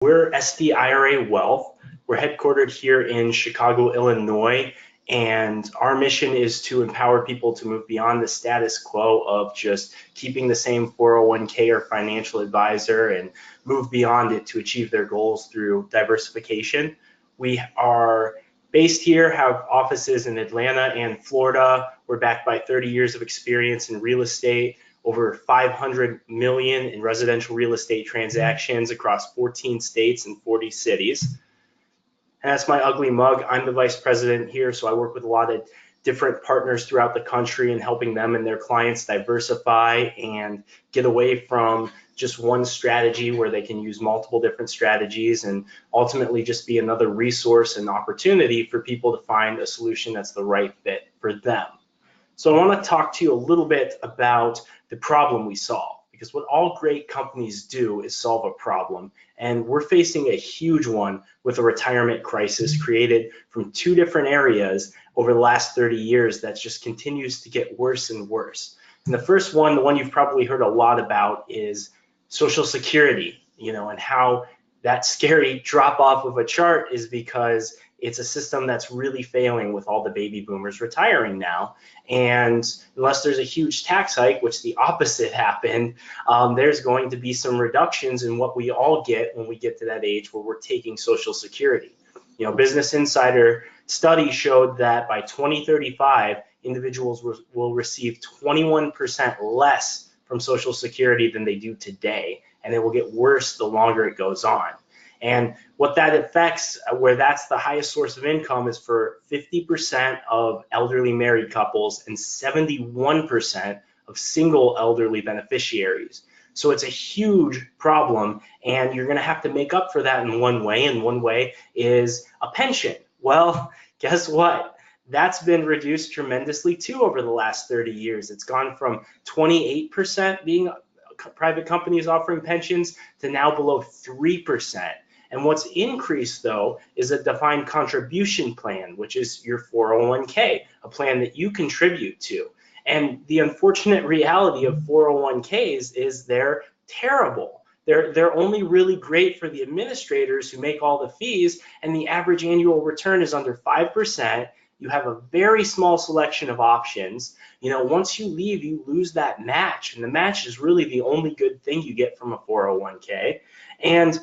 We're SD IRA Wealth. We're headquartered here in Chicago, Illinois, and our mission is to empower people to move beyond the status quo of just keeping the same 401k or financial advisor and move beyond it to achieve their goals through diversification. We are based here, have offices in Atlanta and Florida. We're backed by 30 years of experience in real estate, over 500 million in residential real estate transactions across 14 states and 40 cities. And that's my ugly mug. I'm the vice president here, so I work with a lot of different partners throughout the country and helping them and their clients diversify and get away from just one strategy where they can use multiple different strategies and ultimately just be another resource and opportunity for people to find a solution that's the right fit for them. So I want to talk to you a little bit about the problem we solve, because what all great companies do is solve a problem. And we're facing a huge one with a retirement crisis created from two different areas over the last 30 years that just continues to get worse and worse. And the first one, the one you've probably heard a lot about, is Social Security, and how that scary drop off of a chart is because it's a system that's really failing with all the baby boomers retiring now. And unless there's a huge tax hike, which the opposite happened, there's going to be some reductions in what we all get when we get to that age where we're taking Social Security. Business Insider study showed that by 2035, individuals will receive 21% less from Social Security than they do today, and it will get worse the longer it goes on. And what that affects, where that's the highest source of income, is for 50% of elderly married couples and 71% of single elderly beneficiaries. So it's a huge problem, and you're going to have to make up for that in one way, and one way is a pension. Well, guess what? That's been reduced tremendously too over the last 30 years. It's gone from 28% being private companies offering pensions to now below 3%. And what's increased, though, is a defined contribution plan, which is your 401k, a plan that you contribute to. And the unfortunate reality of 401ks is they're terrible. They're only really great for the administrators who make all the fees, and the average annual return is under 5%. You have a very small selection of options. Once you leave, you lose that match, and the match is really the only good thing you get from a 401k. And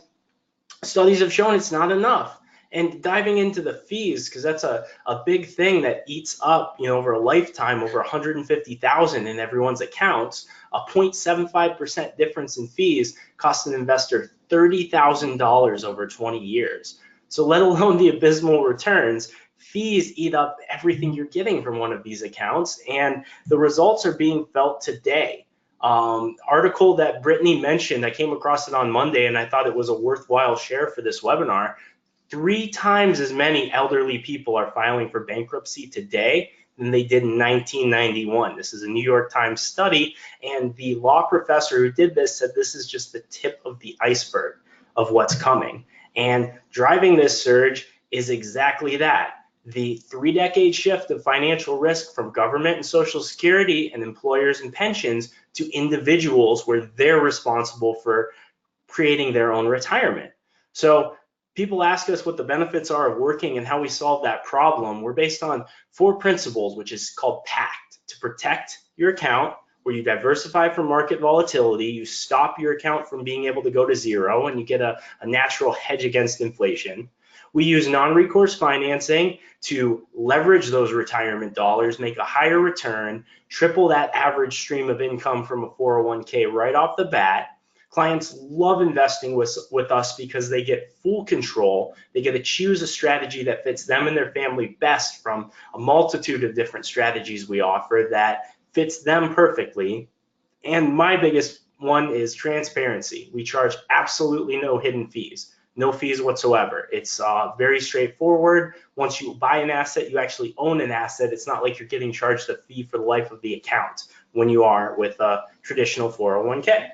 studies have shown it's not enough. And diving into the fees, because that's a big thing that eats up, over a lifetime, over 150,000 in everyone's accounts, a 0.75% difference in fees costs an investor $30,000 over 20 years. So let alone the abysmal returns, fees eat up everything you're getting from one of these accounts, and the results are being felt today. Article that Brittany mentioned, I came across it on Monday, and I thought it was a worthwhile share for this webinar. 3 times as many elderly people are filing for bankruptcy today than they did in 1991. This is a New York Times study, and the law professor who did this said this is just the tip of the iceberg of what's coming. And driving this surge is exactly that. The 3-decade shift of financial risk from government and Social Security and employers and pensions to individuals, where they're responsible for creating their own retirement. So people ask us what the benefits are of working and how we solve that problem. We're based on 4 principles, which is called PACT: to protect your account, where you diversify from market volatility, you stop your account from being able to go to zero, and you get a natural hedge against inflation. We use non-recourse financing to leverage those retirement dollars, make a higher return, triple that average stream of income from a 401k right off the bat. Clients love investing with us because they get full control. They get to choose a strategy that fits them and their family best from a multitude of different strategies we offer that fits them perfectly. And my biggest one is transparency. We charge absolutely no hidden fees. No fees whatsoever. It's very straightforward. Once you buy an asset, you actually own an asset. It's not like you're getting charged a fee for the life of the account when you are with a traditional 401k.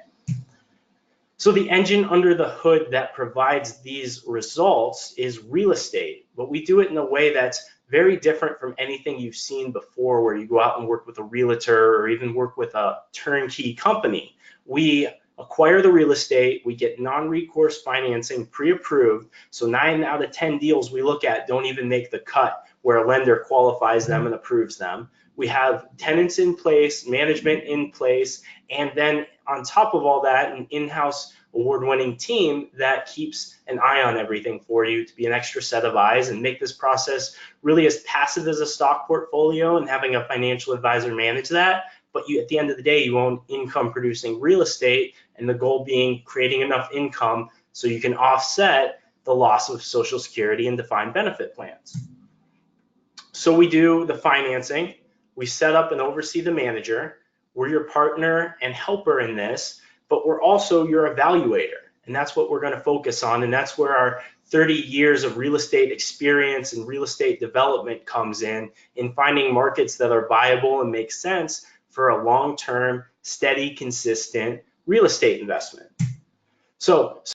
So the engine under the hood that provides these results is real estate, but we do it in a way that's very different from anything you've seen before, where you go out and work with a realtor or even work with a turnkey company. We acquire the real estate, we get non-recourse financing pre-approved. So 9 out of 10 deals we look at don't even make the cut where a lender qualifies them and approves them. We have tenants in place, management in place, and then on top of all that, an in-house award-winning team that keeps an eye on everything for you to be an extra set of eyes and make this process really as passive as a stock portfolio and having a financial advisor manage that. But you, at the end of the day, you own income producing real estate, and the goal being creating enough income so you can offset the loss of Social Security and defined benefit plans. So we do the financing, we set up and oversee the manager, we're your partner and helper in this, but we're also your evaluator. And that's what we're going to focus on. And that's where our 30 years of real estate experience and real estate development comes in finding markets that are viable and make sense for a long-term, steady, consistent real estate investment. So